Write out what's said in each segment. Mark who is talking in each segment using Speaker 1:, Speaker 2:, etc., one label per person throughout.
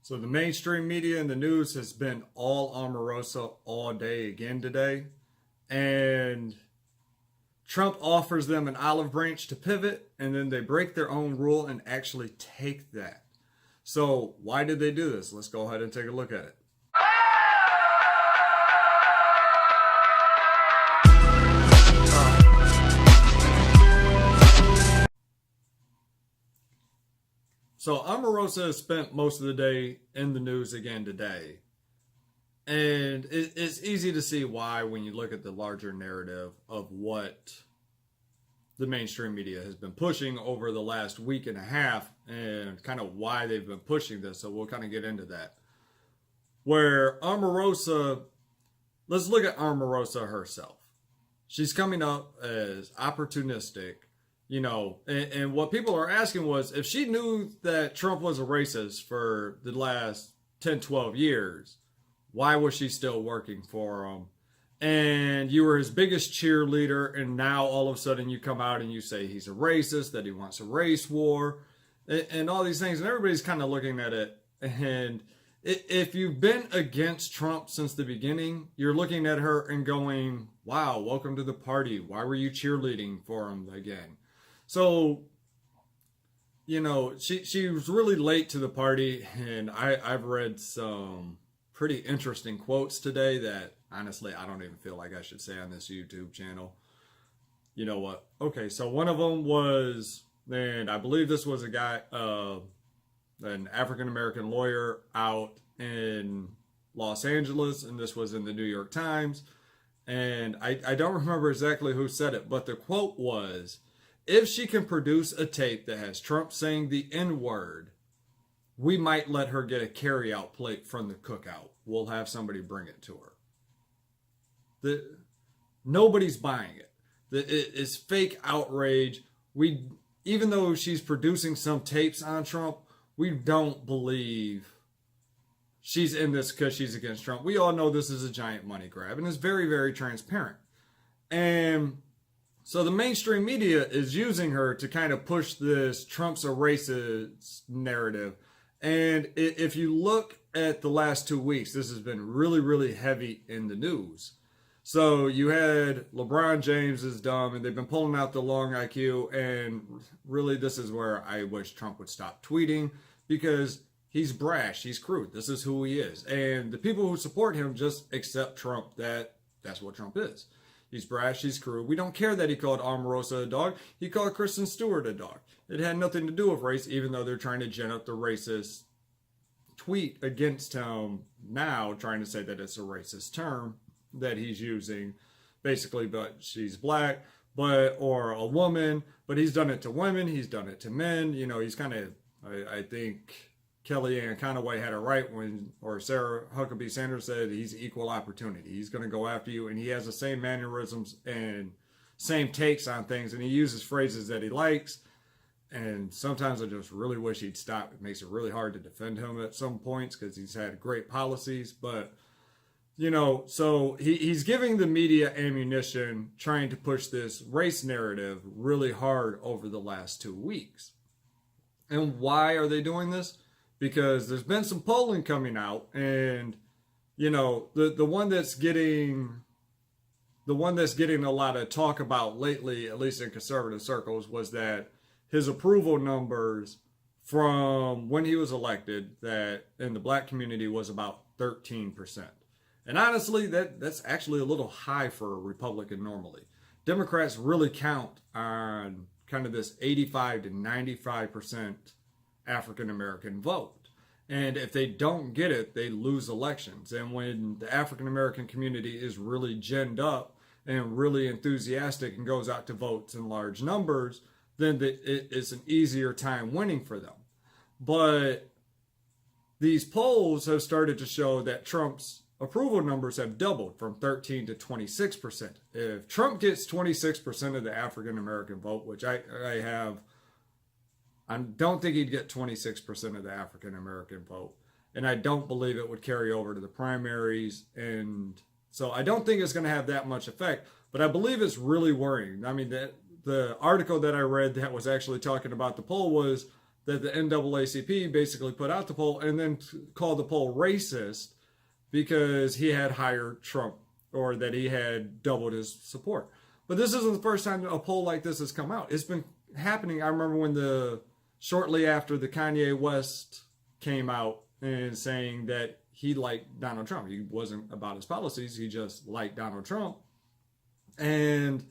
Speaker 1: So the mainstream media and the news has been all Omarosa all day again today. And Trump offers them an olive branch to pivot, and then they break their own rule and actually take that. So why did they do this? Let's go ahead and take a look at it. So Omarosa has spent most of the day in the news again today. And it's easy to see why when you look at the larger narrative of what the mainstream media has been pushing over the last week and a half and kind of why they've been pushing this. So we'll kind of get into that. Where Omarosa, let's look at Omarosa herself. She's coming up as opportunistic. You know, and what people are asking was, if she knew that Trump was a racist for the last 10, 12 years, why was she still working for him? And you were his biggest cheerleader, and now all of a sudden you come out and you say he's a racist, that he wants a race war, and all these things. And everybody's kind of looking at it. And if you've been against Trump since the beginning, you're looking at her and going, wow, welcome to the party. Why were you cheerleading for him again? So, you know, she was really late to the party, and I've read some pretty interesting quotes today that, honestly, I don't even feel like I should say on this YouTube channel. You know what? Okay, so one of them was, and I believe this was a guy, an African-American lawyer out in Los Angeles, and this was in the New York Times, and I don't remember exactly who said it, but the quote was, if she can produce a tape that has Trump saying the N-word, we might let her get a carry-out plate from the cookout. We'll have somebody bring it to her. Nobody's buying it. It's fake outrage. Even though she's producing some tapes on Trump, we don't believe she's in this because she's against Trump. We all know this is a giant money grab, and it's very, very transparent. And so the mainstream media is using her to kind of push this Trump's a racist narrative. And if you look at the last 2 weeks, this has been really, really heavy in the news. So you had LeBron James is dumb, and they've been pulling out the long IQ. And really, this is where I wish Trump would stop tweeting, because he's brash, he's crude. This is who he is. And the people who support him just accept Trump, that's what Trump is. He's brash, he's crude. We don't care that he called Omarosa a dog. He called Kristen Stewart a dog. It had nothing to do with race, even though they're trying to gin up the racist tweet against him now, trying to say that it's a racist term that he's using. Basically, but she's black, or a woman, but he's done it to women, he's done it to men. You know, he's kind of, I think Kellyanne Conway had it right or Sarah Huckabee Sanders said he's equal opportunity. He's going to go after you, and he has the same mannerisms and same takes on things, and he uses phrases that he likes. And sometimes I just really wish he'd stop. It makes it really hard to defend him at some points because he's had great policies. But, you know, so he's giving the media ammunition, trying to push this race narrative really hard over the last 2 weeks. And why are they doing this? Because there's been some polling coming out, and you know, the one that's getting a lot of talk about lately, at least in conservative circles, was that his approval numbers from when he was elected, that in the black community, was about 13%. And honestly, that's actually a little high for a Republican normally. Democrats really count on kind of this 85 to 95% African American vote. And if they don't get it, they lose elections. And when the African American community is really ginned up and really enthusiastic and goes out to votes in large numbers, then it's an easier time winning for them. But these polls have started to show that Trump's approval numbers have doubled from 13 to 26%. If Trump gets 26% of the African American vote, which I don't think he'd get 26% of the African American vote. And I don't believe it would carry over to the primaries. And so I don't think it's going to have that much effect. But I believe it's really worrying. I mean, the article that I read that was actually talking about the poll was that the NAACP basically put out the poll and then called the poll racist because he had hired Trump, or that he had doubled his support. But this isn't the first time a poll like this has come out. It's been happening. I remember when shortly after the Kanye West came out and saying that he liked Donald Trump. He wasn't about his policies. He just liked Donald Trump. And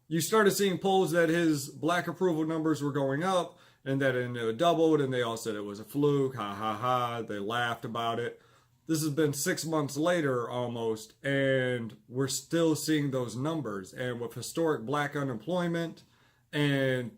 Speaker 1: you started seeing polls that his black approval numbers were going up, and that it doubled, and they all said it was a fluke. Ha ha ha. They laughed about it. This has been 6 months later almost, and we're still seeing those numbers. And with historic black unemployment, and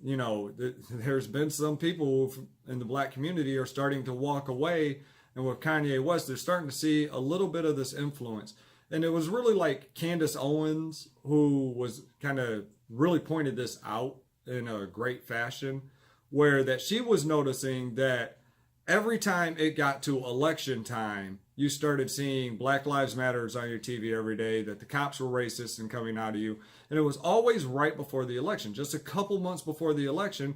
Speaker 1: there's been some people in the black community are starting to walk away. And with Kanye West, they're starting to see a little bit of this influence. And it was really like Candace Owens who was kind of really pointed this out in a great fashion, where that she was noticing that every time it got to election time, you started seeing Black Lives Matters on your TV every day, that the cops were racist and coming out of you. And it was always right before the election. Just a couple months before the election,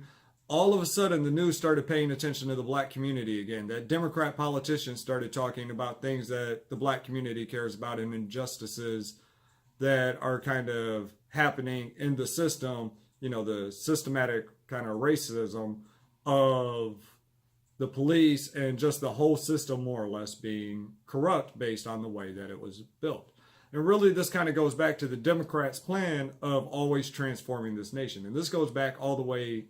Speaker 1: all of a sudden the news started paying attention to the black community again. That Democrat politicians started talking about things that the black community cares about, and injustices that are kind of happening in the system, the systematic kind of racism of the police, and just the whole system more or less being corrupt based on the way that it was built. And really, this kind of goes back to the Democrats' plan of always transforming this nation. And this goes back all the way,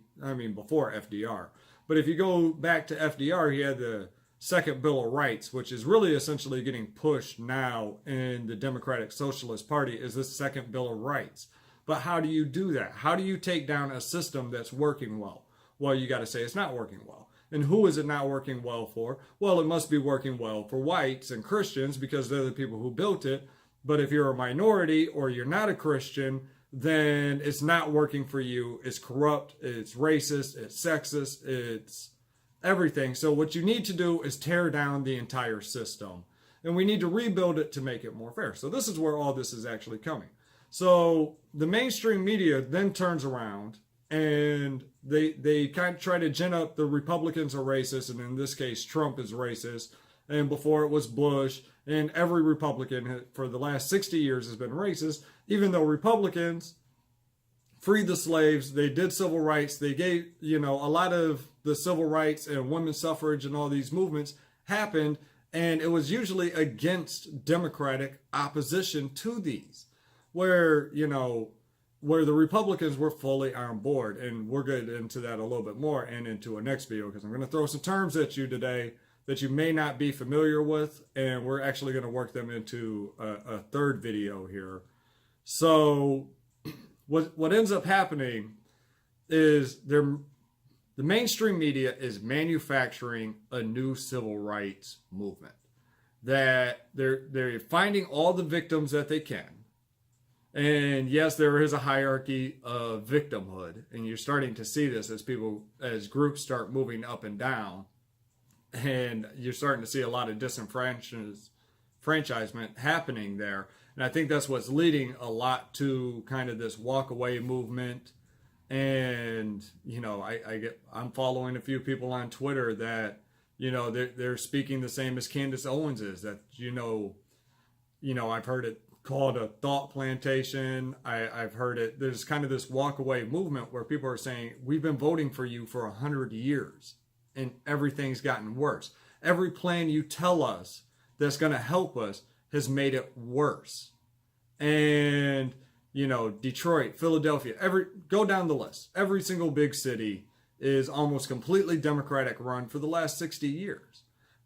Speaker 1: before FDR. But if you go back to FDR, he had the Second Bill of Rights, which is really essentially getting pushed now in the Democratic Socialist Party, is this Second Bill of Rights. But how do you do that? How do you take down a system that's working well? Well, you got to say it's not working well. And who is it not working well for? Well, it must be working well for whites and Christians because they're the people who built it. But if you're a minority or you're not a Christian, then it's not working for you. It's corrupt, it's racist, it's sexist, it's everything. So what you need to do is tear down the entire system. And we need to rebuild it to make it more fair. So this is where all this is actually coming. So the mainstream media then turns around and they kind of try to gin up the Republicans are racist, and in this case, Trump is racist. And before it was Bush, and every Republican for the last 60 years has been racist, even though Republicans freed the slaves, they did civil rights, they gave, a lot of the civil rights and women's suffrage and all these movements happened, and it was usually against Democratic opposition to these, where the Republicans were fully on board. And we're going to get into that a little bit more and into a next video, because I'm going to throw some terms at you today that you may not be familiar with, and we're actually going to work them into a third video here. So what ends up happening is the mainstream media is manufacturing a new civil rights movement, that they're finding all the victims that they can. And yes, there is a hierarchy of victimhood, and you're starting to see this as groups start moving up and down, and you're starting to see a lot of disenfranchisement happening there. And I think that's what's leading a lot to kind of this walk away movement. And I'm following a few people on Twitter that they're speaking the same as Candace Owens is, that I've heard it called a thought plantation. I've heard it. There's kind of this walk away movement where people are saying, we've been voting for you for 100 years and everything's gotten worse. Every plan you tell us that's going to help us has made it worse. And, Detroit, Philadelphia, go down the list. Every single big city is almost completely Democratic run for the last 60 years.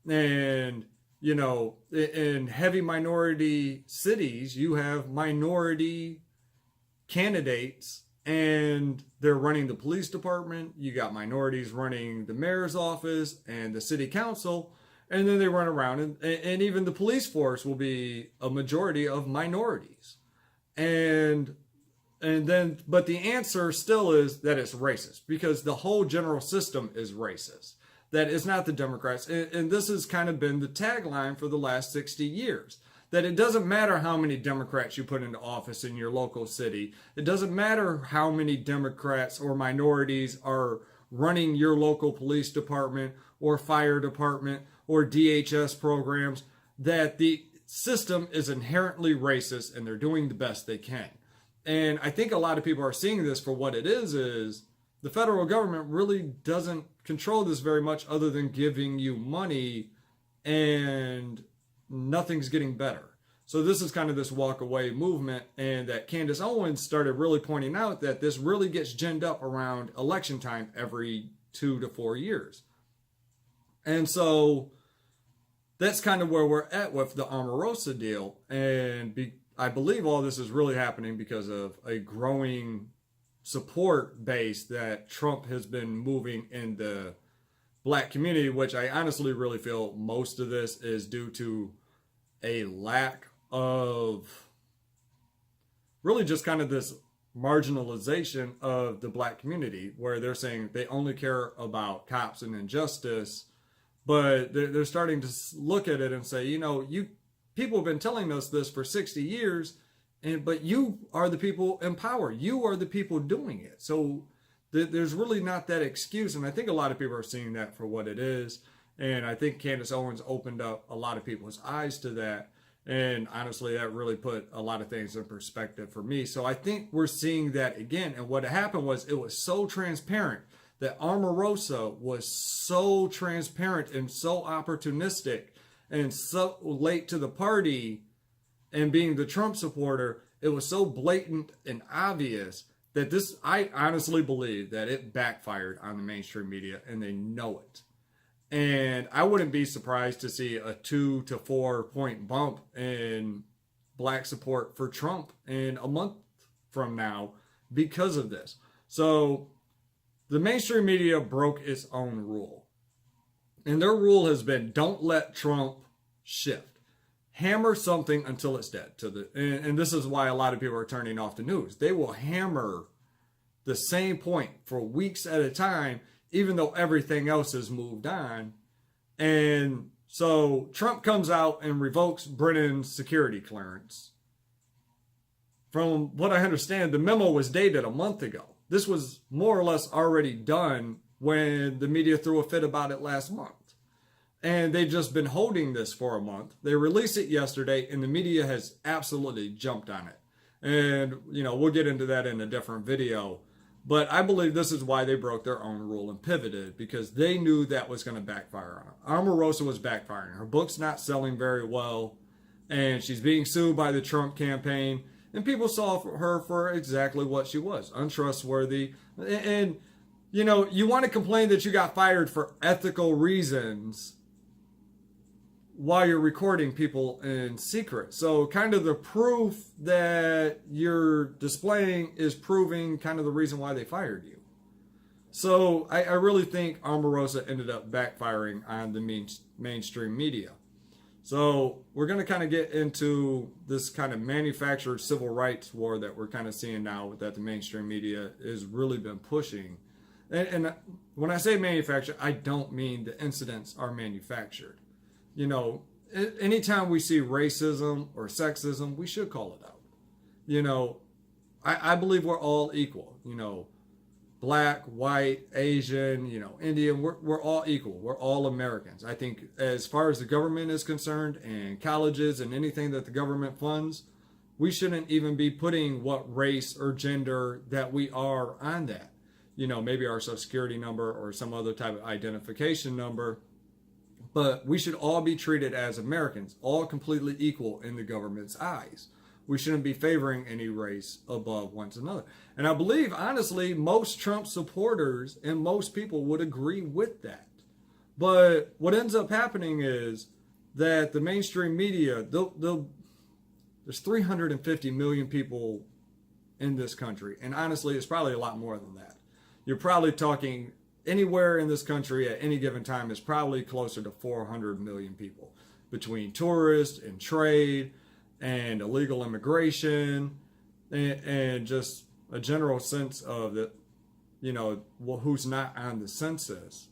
Speaker 1: And, in heavy minority cities, you have minority candidates, and they're running the police department. You got minorities running the mayor's office and the city council, and then they run around, and even the police force will be a majority of minorities. But the answer still is that it's racist, because the whole general system is racist. That it's not the Democrats. And this has kind of been the tagline for the last 60 years. That it doesn't matter how many Democrats you put into office in your local city. It doesn't matter how many Democrats or minorities are running your local police department or fire department or DHS programs, that the system is inherently racist and they're doing the best they can. And I think a lot of people are seeing this for what it is the federal government really doesn't control this very much other than giving you money, and nothing's getting better. So this is kind of this walk away movement, and that Candace Owens started really pointing out that this really gets ginned up around election time every 2 to 4 years. And so that's kind of where we're at with the Omarosa deal. And I believe all this is really happening because of a growing support base that Trump has been moving in the black community, which I honestly really feel most of this is due to a lack of really just kind of this marginalization of the black community, where they're saying they only care about cops and injustice, but they're starting to look at it and say, you people have been telling us this for 60 years, but you are the people in power. You are the people doing it. So there's really not that excuse. And I think a lot of people are seeing that for what it is. And I think Candace Owens opened up a lot of people's eyes to that. And honestly, that really put a lot of things in perspective for me. So I think we're seeing that again. And what happened was it was so transparent that Omarosa was so transparent and so opportunistic and so late to the party, and being the Trump supporter, it was so blatant and obvious that I honestly believe that it backfired on the mainstream media, and they know it. And I wouldn't be surprised to see a 2 to 4 point bump in black support for Trump in a month from now because of this. So the mainstream media broke its own rule. And their rule has been, don't let Trump shift. Hammer something until it's dead. And this is why a lot of people are turning off the news. They will hammer the same point for weeks at a time, even though everything else has moved on. And so Trump comes out and revokes Brennan's security clearance. From what I understand, the memo was dated a month ago. This was more or less already done when the media threw a fit about it last month. And they've just been holding this for a month. They released it yesterday, and the media has absolutely jumped on it. And, we'll get into that in a different video. But I believe this is why they broke their own rule and pivoted, because they knew that was going to backfire on them. Omarosa was backfiring. Her book's not selling very well, and she's being sued by the Trump campaign. And people saw her for exactly what she was, untrustworthy. And you want to complain that you got fired for ethical reasons while you're recording people in secret. So kind of the proof that you're displaying is proving kind of the reason why they fired you. So I really think Omarosa ended up backfiring on the mainstream media. So we're going to kind of get into this kind of manufactured civil rights war that we're kind of seeing now, that the mainstream media has really been pushing. And when I say manufactured, I don't mean the incidents are manufactured. Anytime we see racism or sexism, we should call it out. I believe we're all equal. Black, white, Asian, Indian, we're all equal. We're all Americans. I think as far as the government is concerned, and colleges and anything that the government funds, we shouldn't even be putting what race or gender that we are on that. Maybe our social security number or some other type of identification number. But we should all be treated as Americans, all completely equal in the government's eyes. We shouldn't be favoring any race above one another. And I believe, honestly, most Trump supporters and most people would agree with that. But what ends up happening is that the mainstream media, there's 350 million people in this country. And honestly, it's probably a lot more than that. You're probably talking anywhere in this country at any given time is probably closer to 400 million people, between tourists and trade and illegal immigration and just a general sense of who's not on the census.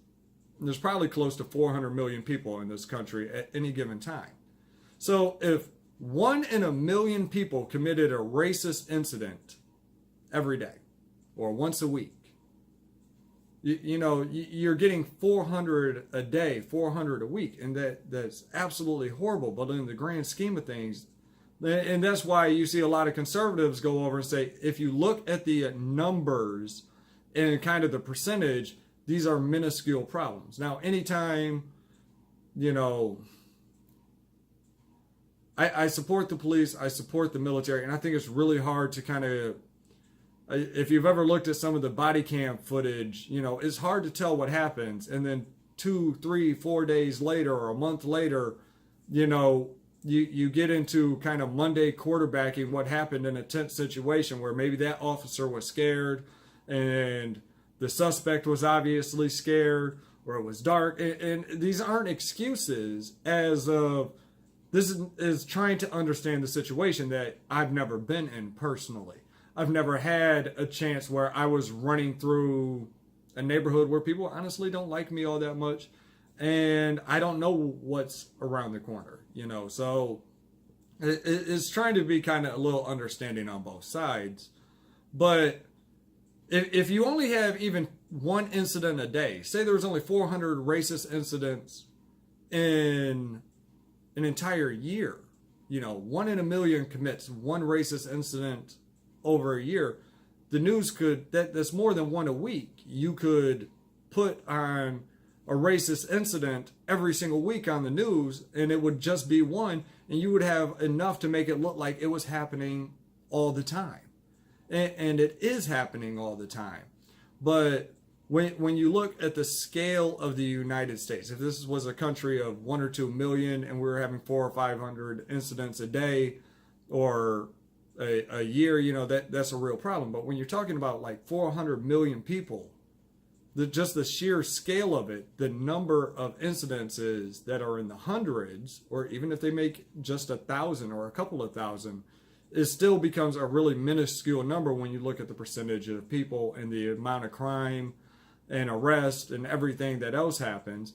Speaker 1: There's probably close to 400 million people in this country at any given time. So if 1 in a million people committed a racist incident every day or once a week, you're getting 400 a day, 400 a week, and that's absolutely horrible. But in the grand scheme of things, and that's why you see a lot of conservatives go over and say, if you look at the numbers and kind of the percentage, these are minuscule problems. Now, anytime, I support the police, I support the military, and I think it's really hard to kind of, if you've ever looked at some of the body cam footage, it's hard to tell what happens. And then 2, 3, 4 days later or a month later, you get into kind of Monday quarterbacking what happened in a tense situation where maybe that officer was scared and the suspect was obviously scared, or it was dark. And these aren't excuses, as of this is trying to understand the situation that I've never been in personally. I've never had a chance where I was running through a neighborhood where people honestly don't like me all that much, and I don't know what's around the corner, So it's trying to be kind of a little understanding on both sides. But if you only have even one incident a day, say there was only 400 racist incidents in an entire year, 1 in a million commits one racist incident over a year, the news that's more than one a week. You could put on a racist incident every single week on the news, and it would just be one, and you would have enough to make it look like it was happening all the time. And it is happening all the time. But when you look at the scale of the United States, if this was a country of 1 or 2 million and we were having 400 or 500 incidents a day or a year, that's a real problem. But when you're talking about like 400 million people, just the sheer scale of it, the number of incidences that are in the hundreds, or even if they make just 1,000 or a couple of thousand, it still becomes a really minuscule number when you look at the percentage of people and the amount of crime and arrest and everything that else happens.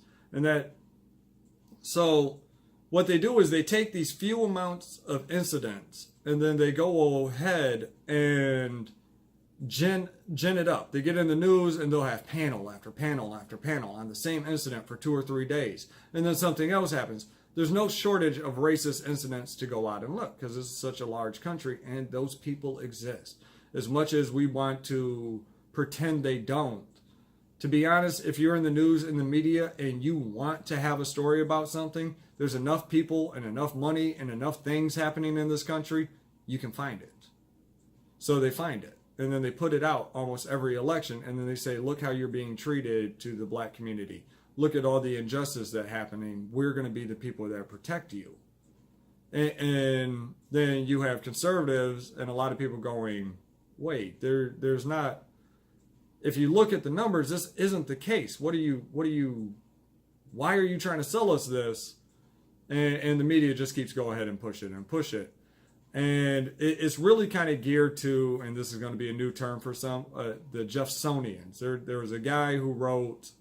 Speaker 1: So what they do is they take these few amounts of incidents and then they go ahead and gin it up. They get in the news and they'll have panel after panel after panel on the same incident for 2 or 3 days. And then something else happens. There's no shortage of racist incidents to go out and look, because this is such a large country and those people exist. As much as we want to pretend they don't. To be honest, if you're in the news and the media and you want to have a story about something, there's enough people and enough money and enough things happening in this country, you can find it. So they find it. And then they put it out almost every election. And then they say, look how you're being treated to the black community. Look at all the injustice that's happening. We're going to be the people that protect you. And then you have conservatives and a lot of people going, wait, there's not. If you look at the numbers, this isn't the case. Why are you trying to sell us this? And the media just keeps go ahead and push it and push it. And it's really kind of geared to, and this is going to be a new term for some, the Jeffersonians. There was a guy who wrote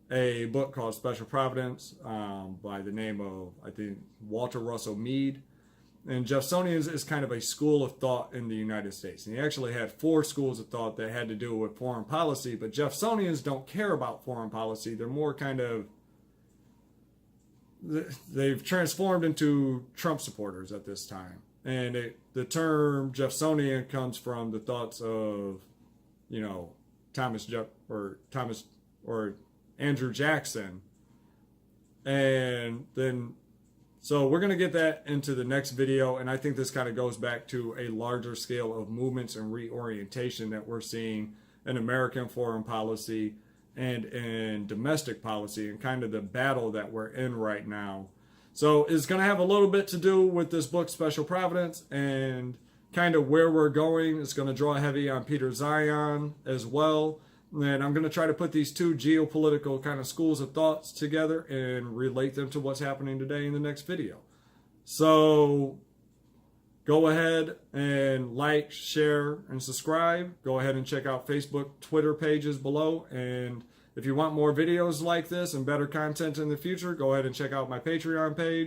Speaker 1: a book called Special Providence by the name of, I think, Walter Russell Mead. And Jeffersonians is kind of a school of thought in the United States. And he actually had 4 schools of thought that had to do with foreign policy. But Jeffersonians don't care about foreign policy. They're more kind of, they've transformed into Trump supporters at this time. And the term Jeffersonian comes from the thoughts of, Thomas or Andrew Jackson. And then, so we're going to get that into the next video. And I think this kind of goes back to a larger scale of movements and reorientation that we're seeing in American foreign policy and in domestic policy, and kind of the battle that we're in right now. So it's going to have a little bit to do with this book, Special Providence, and kind of where we're going. It's going to draw heavy on Peter Zion as well. And I'm going to try to put these 2 geopolitical kind of schools of thoughts together and relate them to what's happening today in the next video. So go ahead and like, share, and subscribe. Go ahead and check out Facebook, Twitter pages below. And if you want more videos like this and better content in the future, go ahead and check out my Patreon page.